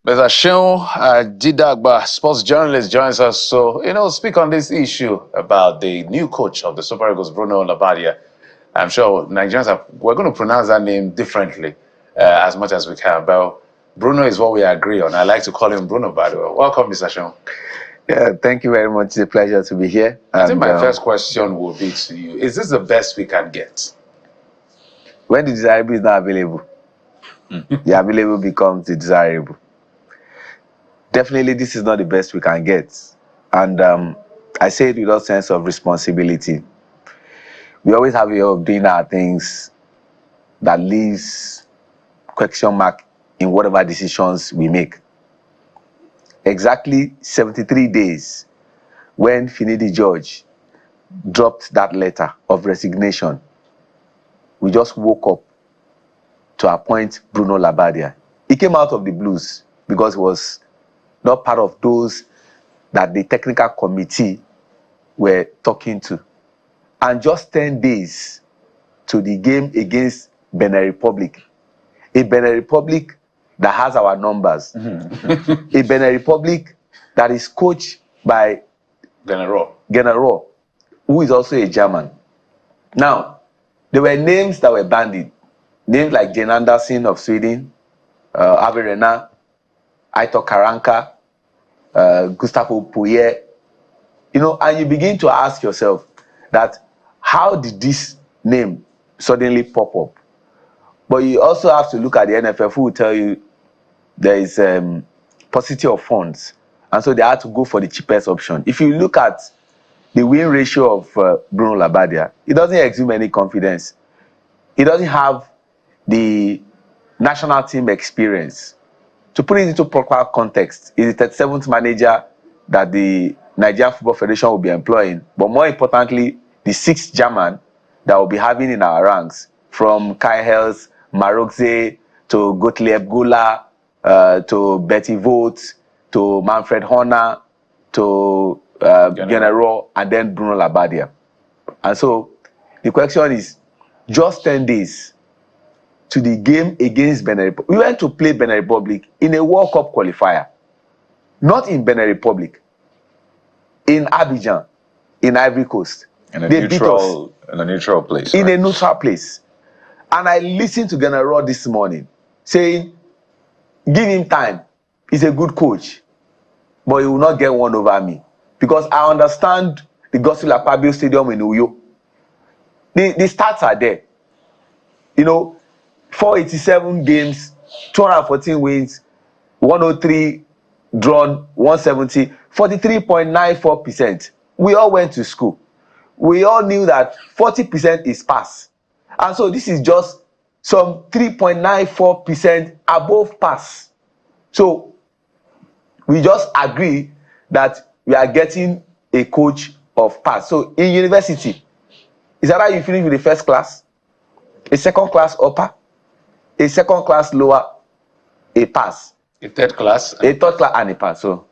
Mr. Ajidagba, sports journalist, joins us. So, speak on this issue about the new coach of the Super Eagles, Bruno Labbadia. I'm sure we're going to pronounce that name differently as much as we can. But Bruno is what we agree on. I like to call him Bruno, by the way. Welcome, Mr. Sean. Yeah, thank you very much. It's a pleasure to be here. I think my first question will be to you. Is this the best we can get? When the desirable is not available, the available becomes the desirable. Definitely, this is not the best we can get. And I say it with a sense of responsibility. We always have a way of doing our things that leaves question mark in whatever decisions we make. Exactly 73 days when Finidi George dropped that letter of resignation, we just woke up to appoint Bruno Labbadia. He came out of the blues because he was not part of those that the technical committee were talking to. And just 10 days to the game against Benin Republic, a Benin Republic that has our numbers, a Benin Republic that is coached by General, who is also a German. Now, there were names that were bandied. Names like Jane Anderson of Sweden, Averena, Aitor Karanka, Gustavo Poirier. And you begin to ask yourself that how did this name suddenly pop up? But you also have to look at the NFF, who will tell you there is paucity of funds. And so they had to go for the cheapest option. If you look at the win ratio of Bruno Labbadia, it doesn't exude any confidence. He doesn't have the national team experience. To put it into proper context, he's the 37th manager that the Nigerian Football Federation will be employing, but more importantly, the 6th German that will be having in our ranks, from Kai Hels, Marokze, to Gottlieb Gula, to Betty Vogt, to Manfred Horner, to General, and then Bruno Labbadia. And so the question is, just 10 days to the game against Benin Republic. We went to play Benin Republic in a World Cup qualifier, not in Benin Republic, in Abidjan, in Ivory Coast. In a neutral place. In a neutral place. And I listened to General this morning saying, give him time. He's a good coach, but he will not get one over me. Because I understand the Godswill Akpabio Stadium in Uyo. The stats are there. 487 games, 214 wins, 103 drawn, 170, 43.94%. We all went to school. We all knew that 40% is pass. And so this is just some 3.94% above pass. So we just agree that we are getting a coach of pass. So in university, is that how you finish with the first class, a second class upper, a second class lower, a pass, a third class, and a pass? So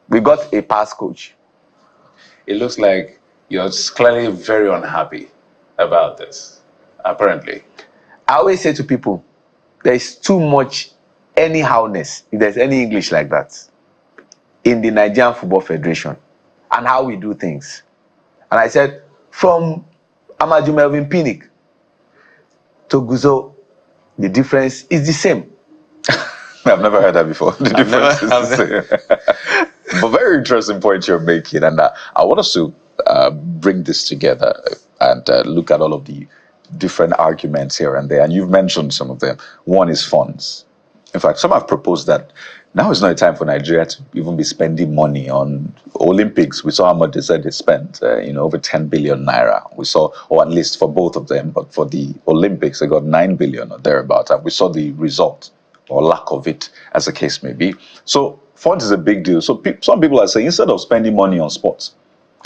we got a pass coach. It looks like you're clearly very unhappy about this, apparently. I always say to people, there is too much anyhowness, if there's any English like that, in the Nigerian Football Federation and how we do things. And I said, from Amaju Melvin Pinnick to Guzo, the difference is the same. I've never heard that before. The difference is the same. But very interesting point you're making. And I want us to bring this together and look at all of the different arguments here and there. And you've mentioned some of them. One is funds. In fact, some have proposed that now is not a time for Nigeria to even be spending money on Olympics. We saw how much they said they spent, over 10 billion naira. We saw, or at least for both of them, but for the Olympics, they got 9 billion or thereabouts. And we saw the result, or lack of it, as the case may be. So funds is a big deal. So some people are saying, instead of spending money on sports,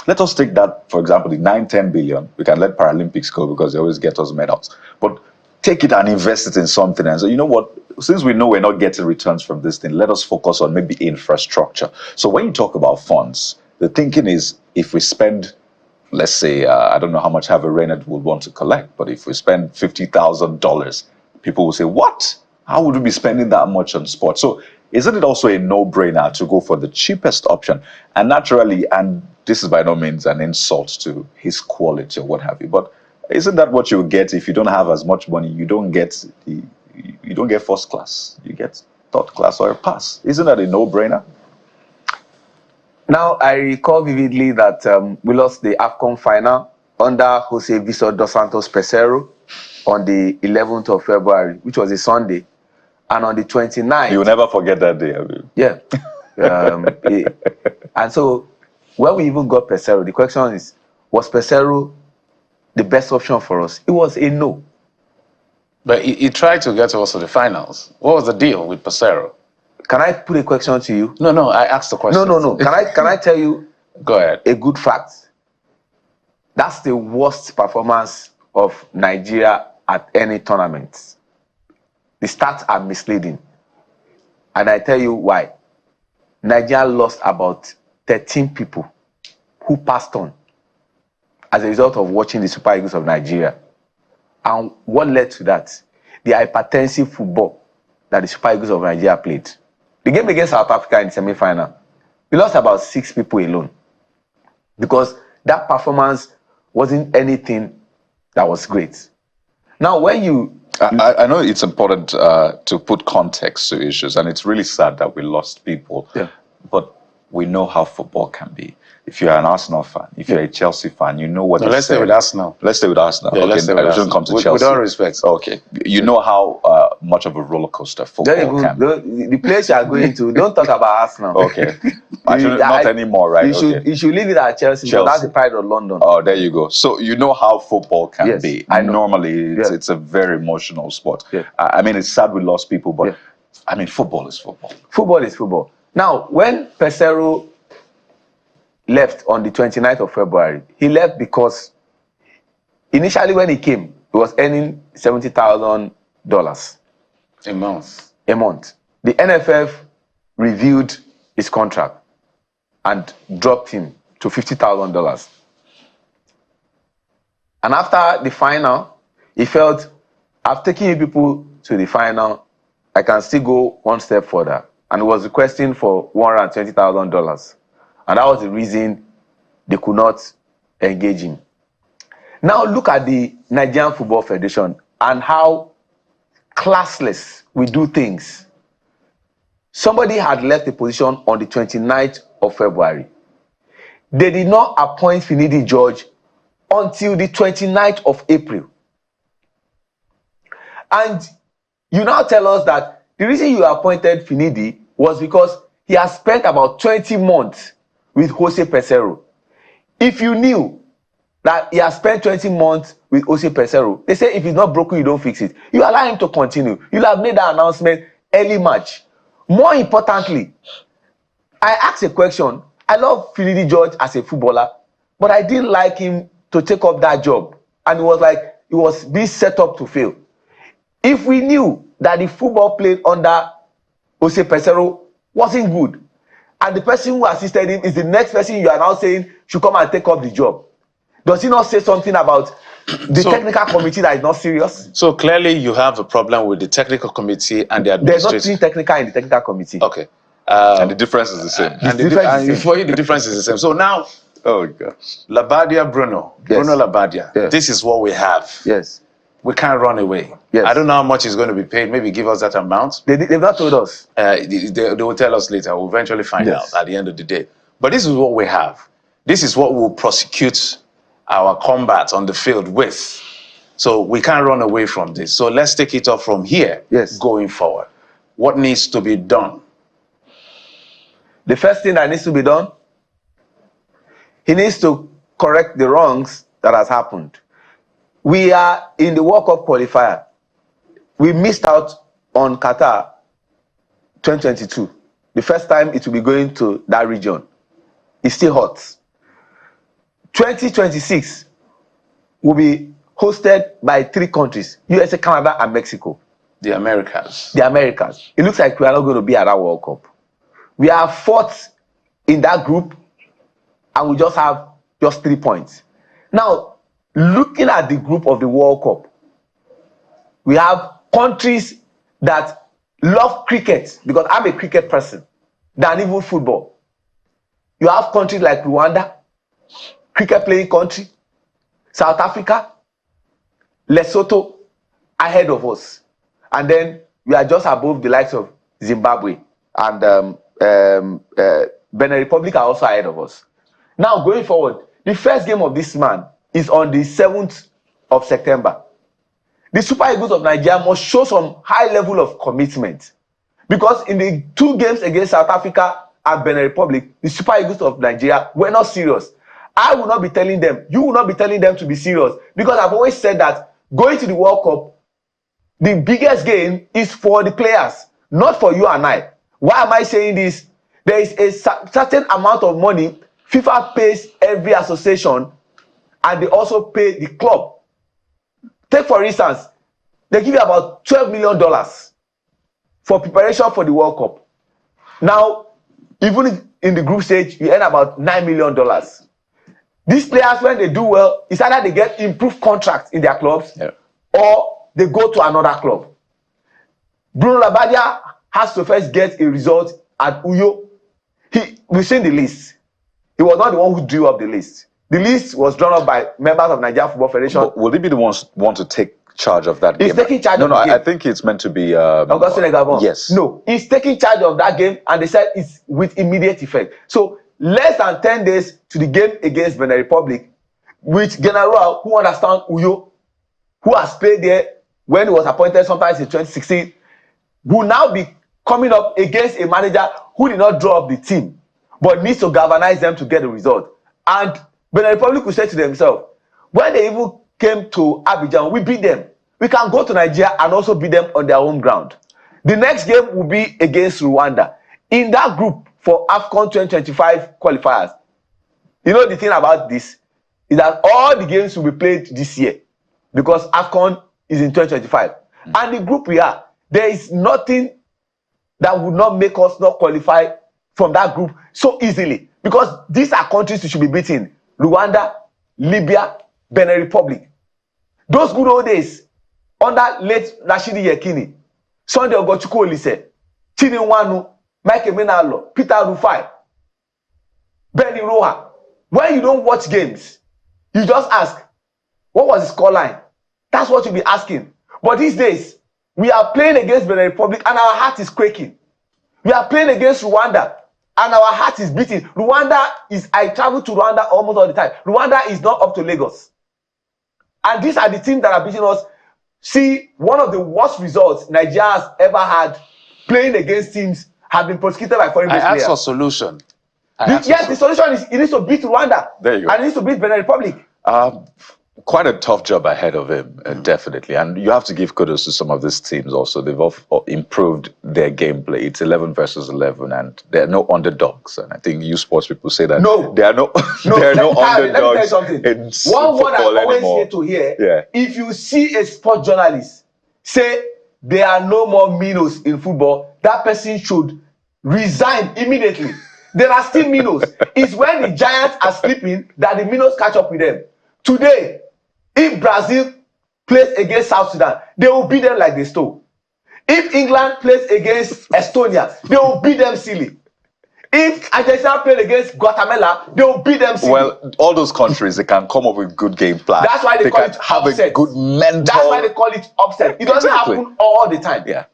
let us take that, for example, the 9-10 billion. We can let Paralympics go because they always get us medals. But take it and invest it in something. And so, you know what? Since we know we're not getting returns from this thing, let us focus on maybe infrastructure. So when you talk about funds, the thinking is if we spend, let's say, I don't know how much Harvey Reynard would want to collect, but if we spend $50,000, people will say, what? How would we be spending that much on sports? So isn't it also a no-brainer to go for the cheapest option? And naturally, and this is by no means an insult to his quality or what have you, but isn't that what you get if you don't have as much money? You don't get first class. You get third class or a pass. Isn't that a no-brainer? Now, I recall vividly that we lost the AFCON final under Jose Victor dos Santos Pesero on the 11th of February, which was a Sunday. And on the 29th... You'll never forget that day, have you? Yeah. And so, when we even got Pesero, the question is, was Pesero the best option for us? It was a no. But he tried to get us to the finals. What was the deal with Pesero? Can I put a question to you? No, I asked the question. No. Can I tell you Go ahead. a good fact? That's the worst performance of Nigeria at any tournament. The stats are misleading. And I tell you why. Nigeria lost about 13 people who passed on as a result of watching the Super Eagles of Nigeria. And what led to that? The hypertensive football that the Super Eagles of Nigeria played. The game against South Africa in the semi-final, we lost about 6 people alone because that performance wasn't anything that was great. Now, when you... I know it's important to put context to issues, and it's really sad that we lost people. Yeah. But we know how football can be. If you're an Arsenal fan, if you're a Chelsea fan, you know what No, let's stay with Arsenal. Let's stay with Arsenal. Yeah, okay, let's stay with I shouldn't Arsenal. come to With Chelsea. all respect. Okay. You know how much of a roller coaster football can be. The place you are going to, don't talk about Arsenal. Okay. Not anymore, right? You should leave it at Chelsea. Because that's the pride of London. Oh, there you go. So you know how football can be. I know. Normally, it's a very emotional sport. Yeah. I mean, it's sad we lost people, but I mean, football is football. Football is football. Now, when Pesero left on the 29th of February, he left because initially when he came, he was earning $70,000 A month. a month. The NFF reviewed his contract and dropped him to $50,000. And after the final, he felt, I've taken you people to the final, I can still go one step further. And he was requesting for $120,000. And that was the reason they could not engage him. Now look at the Nigerian Football Federation and how classless we do things. Somebody had left the position on the 29th of February. They did not appoint Finidi George until the 29th of April. And you now tell us that the reason you appointed Finidi was because he has spent about 20 months with Jose Pesero. If you knew that he has spent 20 months with Jose Pesero, they say if it's not broken, you don't fix it. You allow him to continue. You'll have made that announcement early March. More importantly, I asked a question. I love Finidi George as a footballer, but I didn't like him to take up that job. And it was like he was being set up to fail. If we knew that the football played under Jose Pesero wasn't good, and the person who assisted him is the next person you are now saying should come and take up the job, does he not say something about the technical committee that is not serious? So clearly you have a problem with the technical committee and the administration. There's nothing technical in the technical committee. Okay. And the difference is the same. And for you, the difference is the same. So now, Oh, gosh. Labadia Bruno. Yes. Bruno Labadia. Yes. This is what we have. Yes. We can't run away. Yes. I don't know how much is going to be paid. Maybe give us that amount. They've not told us. They will tell us later. We'll eventually find Yes. out at the end of the day. But this is what we have. This is what we'll prosecute our combat on the field with. So we can't run away from this. So let's take it up from here going forward. What needs to be done? The first thing that needs to be done, he needs to correct the wrongs that has happened. We are in the World Cup qualifier. We missed out on Qatar 2022. The first time it will be going to that region. It's still hot. 2026 will be hosted by 3 countries, USA, Canada, and Mexico. The Americas. The Americas. It looks like we are not going to be at that World Cup. We are 4th in that group, and we just have 3 points. Now, looking at the group of the World Cup, we have countries that love cricket, because I'm a cricket person, than even football. You have countries like Rwanda, cricket playing country, South Africa, Lesotho ahead of us. And then we are just above the likes of Zimbabwe, and Benin Republic are also ahead of us. Now, going forward, the first game of this man is on the 7th of September. The Super Eagles of Nigeria must show some high level of commitment, because in the 2 games against South Africa and Benin Republic, the Super Eagles of Nigeria were not serious. I will not be telling them, you will not be telling them to be serious, because I've always said that going to the World Cup, the biggest gain is for the players, not for you and I. Why am I saying this? There is a certain amount of money FIFA pays every association, and they also pay the club. Take for instance, they give you about $12 million for preparation for the World Cup. Now, even in the group stage, you earn about $9 million. These players, when they do well, it's either they get improved contracts in their clubs, or they go to another club. Bruno Labbadia has to first get a result at Uyo. We've seen the list. He was not the one who drew up the list. The list was drawn up by members of Nigeria Football Federation. But will they be the ones want to take charge of that game? He's taking charge of the game. I think it's meant to be Augustine Gabon. Yes. No, he's taking charge of that game, and they said it's with immediate effect. So less than 10 days to the game against Benin Republic, with General who understands Uyo, who has played there when he was appointed sometimes in 2016, will now be coming up against a manager who did not draw up the team, but needs to galvanize them to get the result. And Benin Republic will say to themselves, when they even came to Abidjan, we beat them. We can go to Nigeria and also beat them on their home ground. The next game will be against Rwanda. In that group for AFCON 2025 qualifiers, you know the thing about this is that all the games will be played this year, because AFCON is in 2025. And the group we are, there is nothing that would not make us not qualify from that group so easily, because these are countries we should be beating: Rwanda, Libya, Benin Republic. Those good old days under late Rashidi Yekini, Sunday Ogochukwu Olise, Chinenwanu, Mike Emenalo, Peter Rufai, Benny Roha. When you don't watch games, you just ask, what was the scoreline? That's what you'll be asking. But these days, we are playing against Benin Republic and our heart is quaking. We are playing against Rwanda and our heart is beating. I travel to Rwanda almost all the time. Rwanda is not up to Lagos. And these are the teams that are beating us. See, one of the worst results Nigeria has ever had playing against teams have been prosecuted by foreign players. I asked for solution. Yes, the solution is it needs to beat Rwanda. There you go. And it needs to beat Benin Republic. Quite a tough job ahead of him, definitely. And you have to give kudos to some of these teams also. They've all improved their gameplay. It's 11 versus 11, and there are no underdogs. And I think you sports people say that there are no underdogs. Let me tell you something. One word I always hate to hear, if you see a sports journalist say there are no more minnows in football, that person should resign immediately. There are still minnows. It's when the giants are sleeping that the minnows catch up with them. Today, if Brazil plays against South Sudan, they will beat them like they stole. If England plays against Estonia, they will beat them silly. If Argentina plays against Guatemala, they will beat them silly. Well, all those countries, they can come up with good game plans. That's why they call it have upset. a good mental. That's why they call it upset. It doesn't happen all the time. Yeah.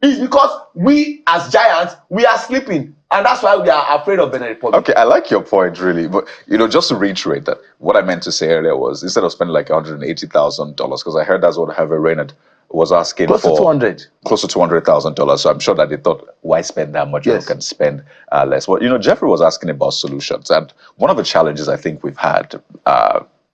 It's because we as giants, we are sleeping. And that's why we are afraid of Benin Republic. Okay, I like your point, really. But, just to reiterate that, what I meant to say earlier was, instead of spending like $180,000, because I heard that's what Hervé Renard was asking for. Close to $200,000. So I'm sure that they thought, why spend that much? Yes. You can spend less. Well, Jeffrey was asking about solutions. And one of the challenges I think we've had,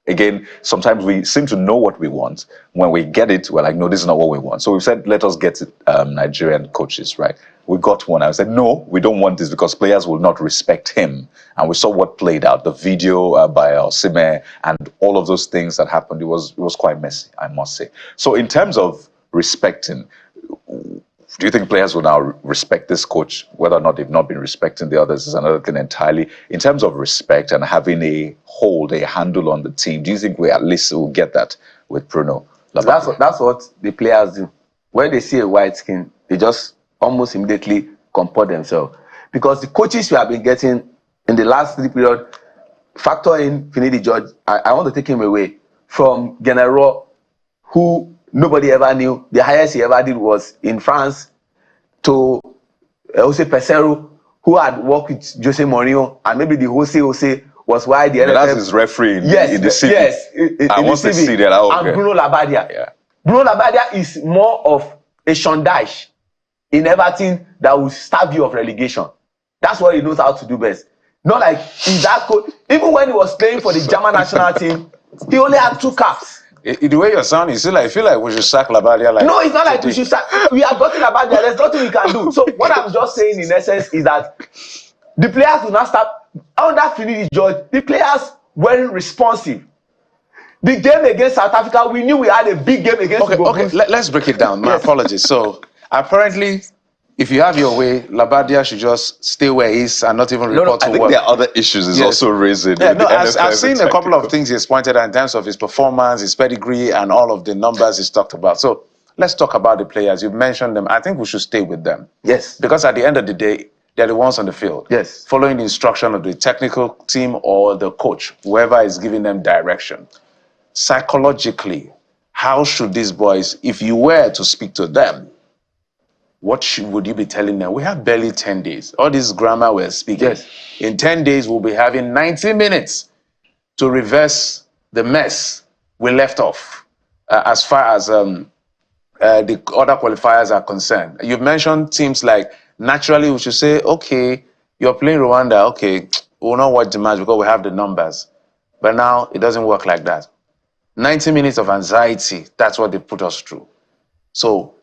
again, sometimes we seem to know what we want. When we get it, we're like, no, this is not what we want. So we've said, let us get Nigerian coaches, right? We got one. I said, no, we don't want this because players will not respect him. And we saw what played out. The video by Osimhen and all of those things that happened, it was quite messy, I must say. So in terms of respecting, do you think players will now respect this coach? Whether or not they've not been respecting the others is another thing entirely. In terms of respect and having a handle on the team, do you think we at least will get that with Bruno Labbadia? That's what the players do. When they see a white skin, they just almost immediately comport themselves. Because the coaches we have been getting in the last 3 periods, factor in Finidi George, I want to take him away from General, who nobody ever knew. The highest he ever did was in France, to Jose Pesero, who had worked with Jose Mourinho, and maybe the Jose was why the But NFF... that's his referee in the city. Yes, And once they see that, and Bruno Labbadia. Yeah. Bruno Labbadia is more of a Shondash in Everton that will stab you of relegation. That's what he knows how to do best. Not like he's that coach. Even when he was playing for the German national team, he only had 2 caps. The way you're sounding, I feel like we should sack Labadia. Like, no, it's not like we should sack. We have gotten Labadia. There's nothing we can do. So what I'm just saying in essence is that the players will not start under Finidi George. The players weren't responsive. The game against South Africa, we knew we had a big game against Okay, let's break it down. My apologies. So apparently, if you have your way, Labadia should just stay where he is and not even report to I think work. there are other issues he's also raising. Yeah, with the I've NFF seen a couple of things he's pointed out in terms of his performance, his pedigree, and all of the numbers he's talked about. So let's talk about the players. You've mentioned them. I think we should stay with them. Yes. Because at the end of the day, they're the ones on the field. Yes. Following the instruction of the technical team or the coach, whoever is giving them direction. Psychologically, how should these boys, if you were to speak to them, would you be telling them? We have barely 10 days. All this grammar we're speaking. Yes. In 10 days, we'll be having 90 minutes to reverse the mess we left off as far as the other qualifiers are concerned. You've mentioned teams like, naturally, we should say, okay, you're playing Rwanda. Okay, we'll not watch the match because we have the numbers. But now it doesn't work like that. 90 minutes of anxiety, that's what they put us through. So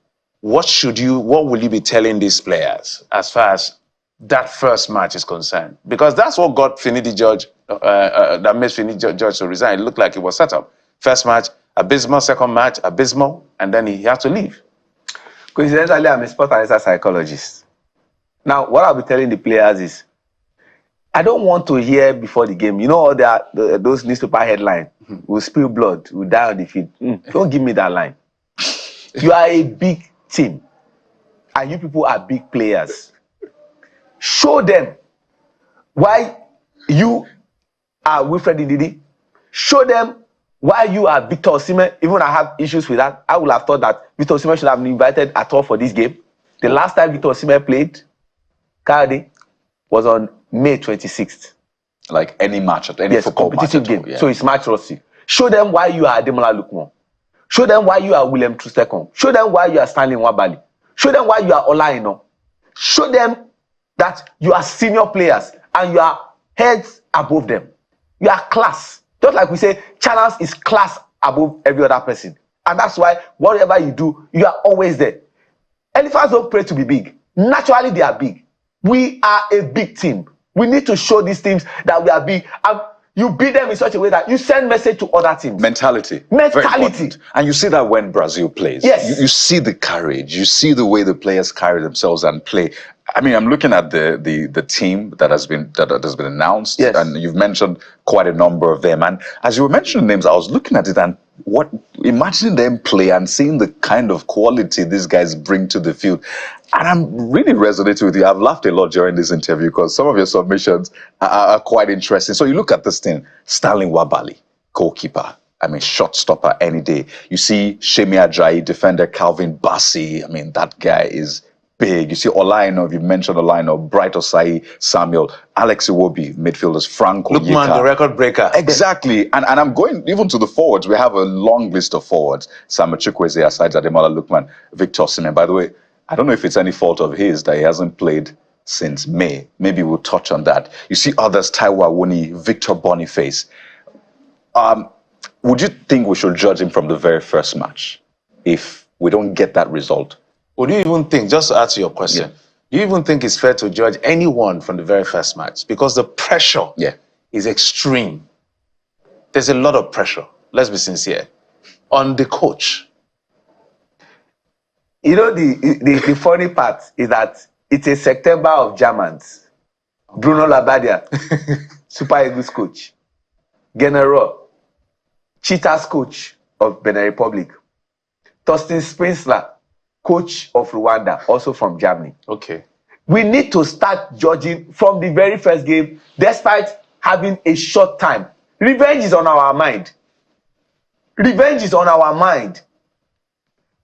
what will you be telling these players as far as that first match is concerned? Because that's what got Finidi George, that made Finidi George to resign. It looked like it was set up. First match, abysmal. Second match, abysmal. And then he had to leave. Coincidentally, I'm a sport analyst psychologist. Now, what I'll be telling the players is, I don't want to hear before the game, all those newspaper headlines, we'll spill blood, we'll die on the field. Don't give me that line. You are a big team, and you people are big players. Show them why you are Wilfred Ndidi. Show them why you are Victor Osimhen. Even I have issues with that. I would have thought that Victor Osimhen should have been invited at all for this game. The last time Victor Osimhen played, Kayode, was on May 26th. Like any match at any football competitive match game. Yeah. So it's match rusty. Show them why you are Ademola Lookman. Show them why you are William Troost-Ekong. Show them why you are Stanley Nwabali. Show them why you are Ola Aina. Show them that you are senior players and you are heads above them. You are class. Just like we say, Channels is class above every other person. And that's why whatever you do, you are always there. Elephants don't pray to be big. Naturally, they are big. We are a big team. We need to show these teams that we are big. And you beat them in such a way that you send message to other teams. Mentality. And you see that when Brazil plays. Yes. You see the courage. You see the way the players carry themselves and play. I mean, I'm looking at the team that has been announced, yes. And you've mentioned quite a number of them. And as you were mentioning names, I was looking at it and imagining them play and seeing the kind of quality these guys bring to the field. And I'm really resonating with you. I've laughed a lot during this interview because some of your submissions are quite interesting. So you look at this thing, Stanley Nwabali, goalkeeper. I mean, shot stopper any day. You see Shemi Ajayi, defender Calvin Bassey. I mean, that guy is big. You see Ola Aina, you mentioned Ola Aina, Bright Osai, Samuel, Alex Iwobi, midfielders, Franco Lookman, the record breaker. Exactly. And I'm going even to the forwards. We have a long list of forwards. Samuel Chukwueze, aside Ademola Lookman, Victor Osimhen. By the way, I don't know if it's any fault of his that he hasn't played since May. Maybe we'll touch on that. You see others, Taiwo Awoniyi, Victor Boniface. Would you think we should judge him from the very first match if we don't get that result? Would you even think, just to answer your question, do you even think it's fair to judge anyone from the very first match? Because the pressure is extreme. There's a lot of pressure, let's be sincere, on the coach. The funny part is that it's a September of Germans. Bruno Labbadia, Super Eagles coach. General, Cheetahs coach of Benin Republic. Thorsten Sprinsler, coach of Rwanda, also from Germany. Okay. We need to start judging from the very first game, despite having a short time. Revenge is on our mind. Revenge is on our mind.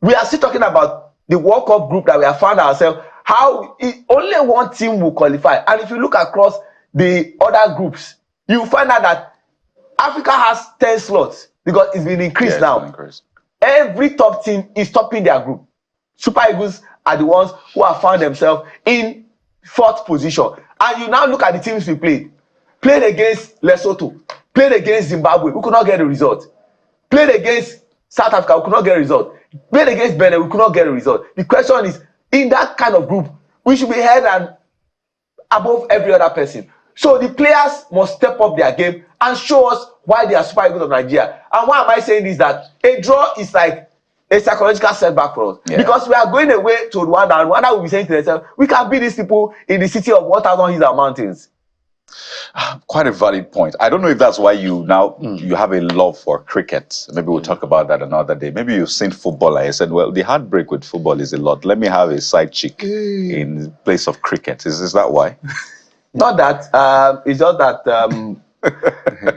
We are still talking about the World Cup group that we have found ourselves, how only one team will qualify. And if you look across the other groups, you find out that Africa has 10 slots because it's been increased now. Every top team is topping their group. Super Eagles are the ones who have found themselves in 4th position. And you now look at the teams we played. Played against Lesotho, played against Zimbabwe, we could not get a result. Played against South Africa, we could not get a result. Played against Benin, we could not get a result. The question is, in that kind of group, we should be held and above every other person. So the players must step up their game and show us why they are Super Eagles of Nigeria. And why am I saying this? That a draw is like a psychological setback for us. Yeah. Because we are going away to Rwanda, and Rwanda will be saying to themselves, we can beat these people in the city of 1,000 hills and mountains. Quite a valid point. I don't know if that's why you now you have a love for cricket. Maybe we'll talk about that another day. Maybe you've seen football and you said, well, the heartbreak with football is a lot. Let me have a side chick in place of cricket. Is that why? Not that. It's just that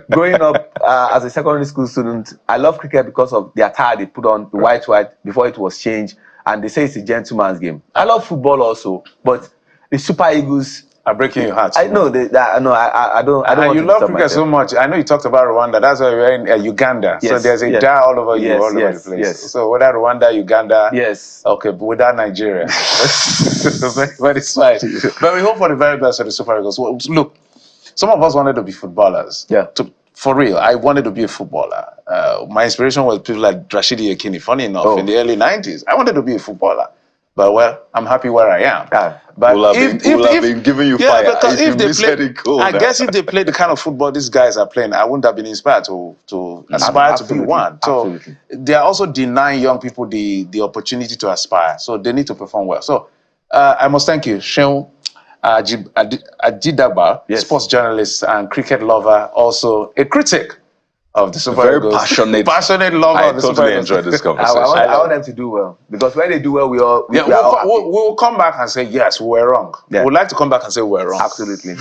growing up as a secondary school student, I love cricket because of the attire they put on, the white before it was changed, and they say it's a gentleman's game. I love football also, but the Super Eagles are breaking your heart. I know I don't. And you love cricket so much. I know you talked about Rwanda. That's why you're in Uganda. Yes, so there's a die all over you, all over the place. Yes. So whether Rwanda, Uganda, yes, okay, but without Nigeria, but it's fine. But we hope for the very best for the Super Eagles. Well, look, some of us wanted to be footballers. Yeah. For real, I wanted to be a footballer. My inspiration was people like Rashidi Yekini. Funny enough, in the early 90s, I wanted to be a footballer. But well, I'm happy where I am. But we'll have been giving you fire because if they play, I guess if they play the kind of football these guys are playing, I wouldn't have been inspired to aspire to be one. So they are also denying young people the opportunity to aspire. So they need to perform well. So I must thank you, Sheun Ajidagba, sports journalist and cricket lover, also a critic of the Super Eagles. Passionate lover of the Super Eagles. I totally enjoyed this conversation. I want them to do well, because when they do well, we'll come back and say yes, we were wrong. Yeah. We'd like to come back and say we were wrong. Absolutely.